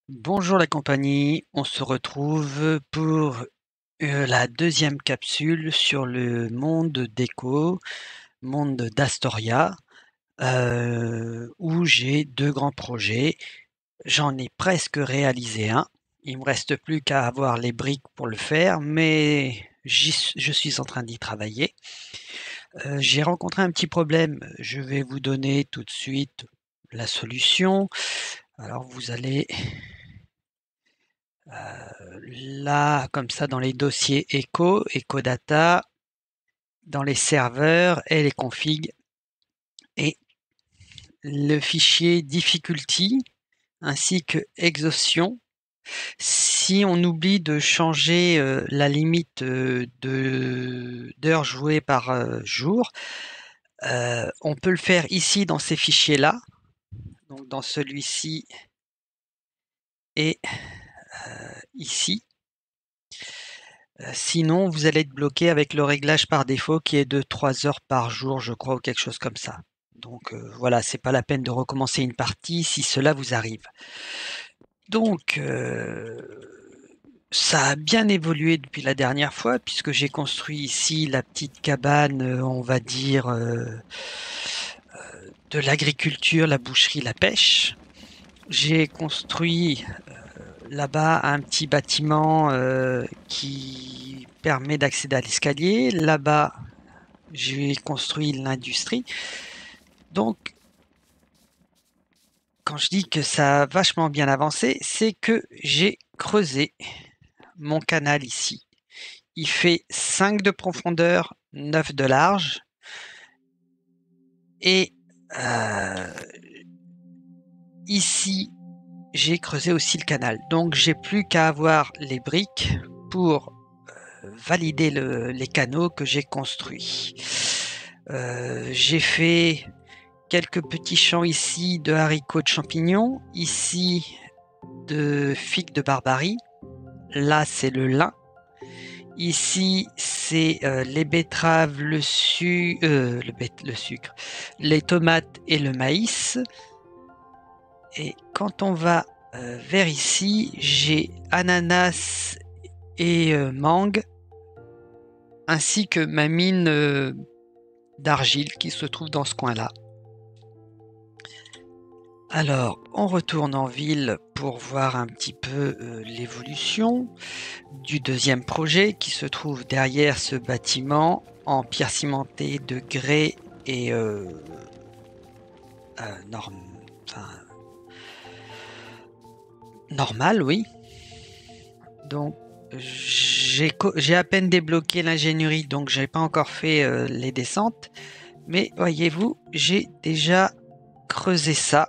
Bonjour la compagnie, on se retrouve pour la deuxième capsule sur le monde d'Echo, monde d'Astoria, où j'ai deux grands projets. J'en ai presque réalisé un. Il me reste plus qu'à avoir les briques pour le faire, mais je suis en train d'y travailler. J'ai rencontré un petit problème. Je vais vous donner tout de suite la solution. Alors vous allez là, comme ça, dans les dossiers Echo Data, dans les serveurs et les configs, et le fichier difficulty ainsi que exhaustion. Si on oublie de changer la limite d'heures jouées par jour, on peut le faire ici dans ces fichiers-là, donc dans celui-ci et ici. Sinon, vous allez être bloqué avec le réglage par défaut qui est de 3 heures par jour, je crois, ou quelque chose comme ça. Donc voilà, c'est pas la peine de recommencer une partie si cela vous arrive. Donc ça a bien évolué depuis la dernière fois puisque j'ai construit ici la petite cabane, on va dire, de l'agriculture, la boucherie, la pêche. J'ai construit là-bas un petit bâtiment qui permet d'accéder à l'escalier. Là-bas, j'ai construit l'industrie. Donc, quand je dis que ça a vachement bien avancé, c'est que j'ai creusé mon canal ici. Il fait 5 de profondeur, 9 de large. Et ici, j'ai creusé aussi le canal. Donc, j'ai plus qu'à avoir les briques pour valider les canaux que j'ai construits. J'ai fait quelques petits champs ici de haricots de champignons, ici de figues de barbarie, là c'est le lin, ici c'est les betteraves, le sucre, les tomates et le maïs. Et quand on va vers ici, j'ai ananas et mangue, ainsi que ma mine d'argile qui se trouve dans ce coin-là. Alors, on retourne en ville pour voir un petit peu l'évolution du deuxième projet qui se trouve derrière ce bâtiment en pierre cimentée de grès et normal, oui. Donc, j'ai à peine débloqué l'ingénierie, donc j'ai pas encore fait les descentes. Mais voyez-vous, j'ai déjà creusé ça.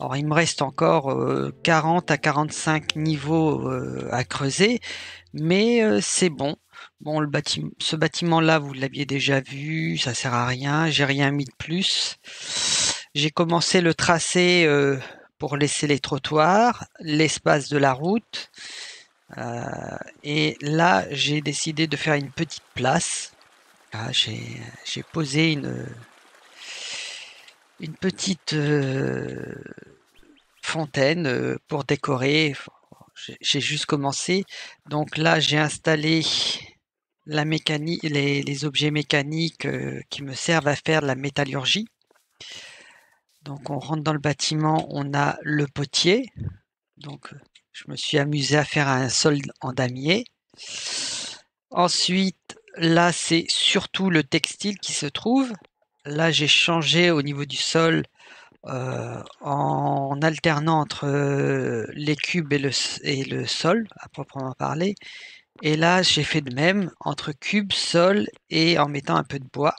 Alors, il me reste encore 40 à 45 niveaux à creuser, mais c'est bon. Bon, ce bâtiment-là, vous l'aviez déjà vu, ça sert à rien, j'ai rien mis de plus. J'ai commencé le tracé pour laisser les trottoirs, l'espace de la route. Et là, j'ai décidé de faire une petite place. Là, j'ai posé une petite fontaine pour décorer. J'ai juste commencé. Donc là, j'ai installé la mécanique, les objets mécaniques qui me servent à faire de la métallurgie. Donc on rentre dans le bâtiment, on a le potier. Donc je me suis amusé à faire un sol en damier. Ensuite, là, c'est surtout le textile qui se trouve. Là, j'ai changé au niveau du sol en alternant entre les cubes et le sol, à proprement parler. Et là, j'ai fait de même entre cubes, sol et en mettant un peu de bois.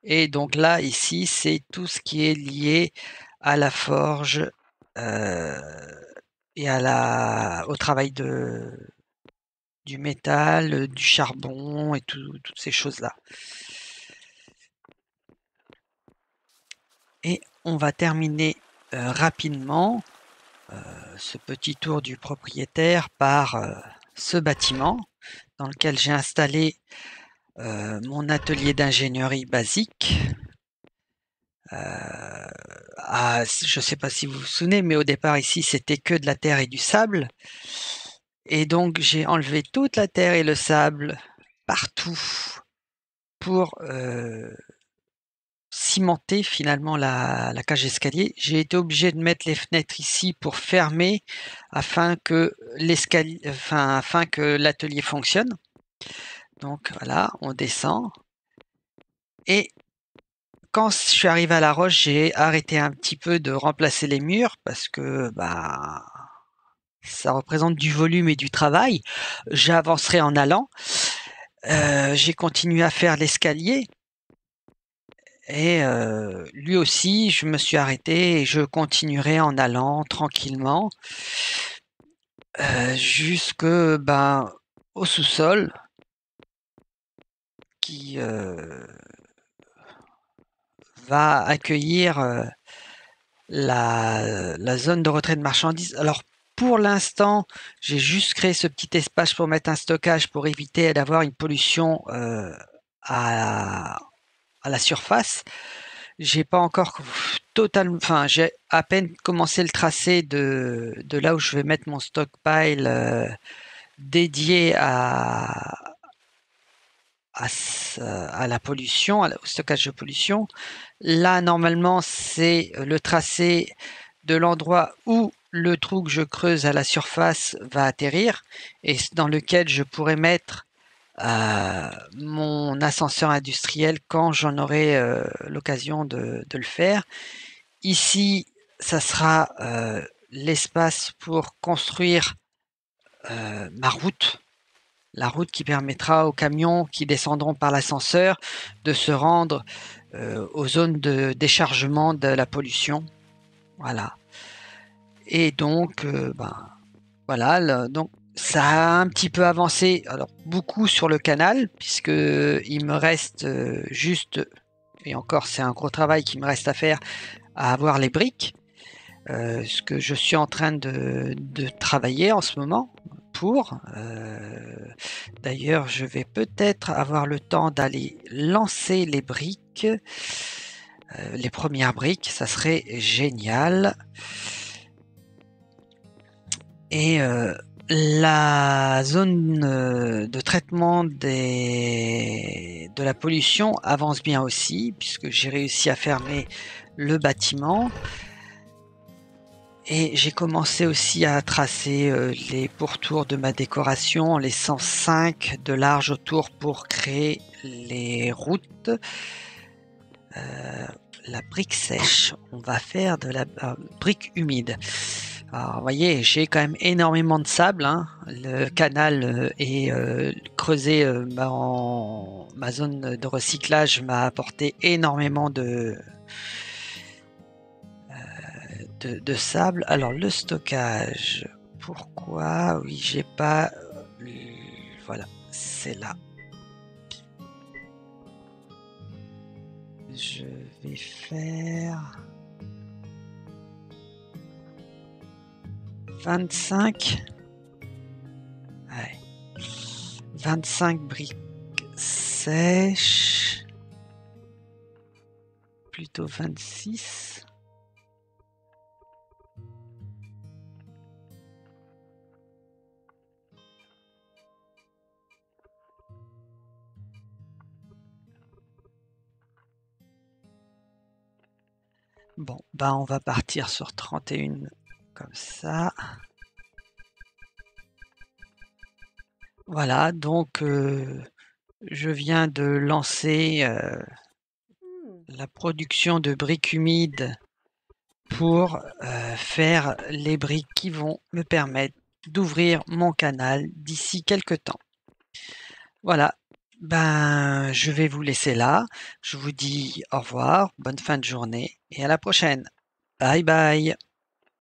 Et donc là, ici, c'est tout ce qui est lié à la forge et au travail du métal, du charbon et toutes ces choses-là. Et on va terminer rapidement ce petit tour du propriétaire par ce bâtiment dans lequel j'ai installé mon atelier d'ingénierie basique je sais pas si vous vous souvenez, mais au départ ici c'était que de la terre et du sable. Et donc j'ai enlevé toute la terre et le sable partout pour cimenter finalement la cage d'escalier. J'ai été obligé de mettre les fenêtres ici pour fermer afin que l'escalier, enfin afin que l'atelier fonctionne. Donc voilà, on descend. Et quand je suis arrivé à la roche, j'ai arrêté un petit peu de remplacer les murs parce que bah ça représente du volume et du travail. J'avancerai en allant. J'ai continué à faire l'escalier et lui aussi, je me suis arrêté et je continuerai en allant tranquillement jusque ben, au sous-sol qui va accueillir la zone de retrait de marchandises. Alors pour l'instant, j'ai juste créé ce petit espace pour mettre un stockage pour éviter d'avoir une pollution à, à la surface. J'ai pas encore totalement, enfin j'ai à peine commencé le tracé de là où je vais mettre mon stockpile dédié à la pollution, au stockage de pollution. Là, normalement, c'est le tracé de l'endroit où le trou que je creuse à la surface va atterrir et dans lequel je pourrais mettre mon ascenseur industriel quand j'en aurai l'occasion de le faire. Ici, ça sera l'espace pour construire ma route, la route qui permettra aux camions qui descendront par l'ascenseur de se rendre aux zones de déchargement de la pollution. Voilà. Et donc, voilà, donc ça a un petit peu avancé, alors beaucoup sur le canal, puisque il me reste juste, et encore c'est un gros travail qui me reste à faire, à avoir les briques, ce que je suis en train de travailler en ce moment pour. D'ailleurs, je vais peut-être avoir le temps d'aller lancer les briques, les premières briques, ça serait génial. Et la zone de traitement de la pollution avance bien aussi, puisque j'ai réussi à fermer le bâtiment. Et j'ai commencé aussi à tracer les pourtours de ma décoration en laissant 5 de large autour pour créer les routes. La brique sèche, on va faire de la brique humide. Alors, vous voyez, j'ai quand même énormément de sable, hein. Le canal est creusé, ma zone de recyclage m'a apporté énormément de sable. Alors le stockage, pourquoi? Oui, j'ai pas... voilà, c'est là. Je vais faire 25. Ouais. 25 briques sèches. Plutôt 26. Bon, on va partir sur 31 comme ça. Voilà, donc je viens de lancer la production de briques humides pour faire les briques qui vont me permettre d'ouvrir mon canal d'ici quelques temps. Voilà, je vais vous laisser là. Je vous dis au revoir, bonne fin de journée et à la prochaine. Bye bye.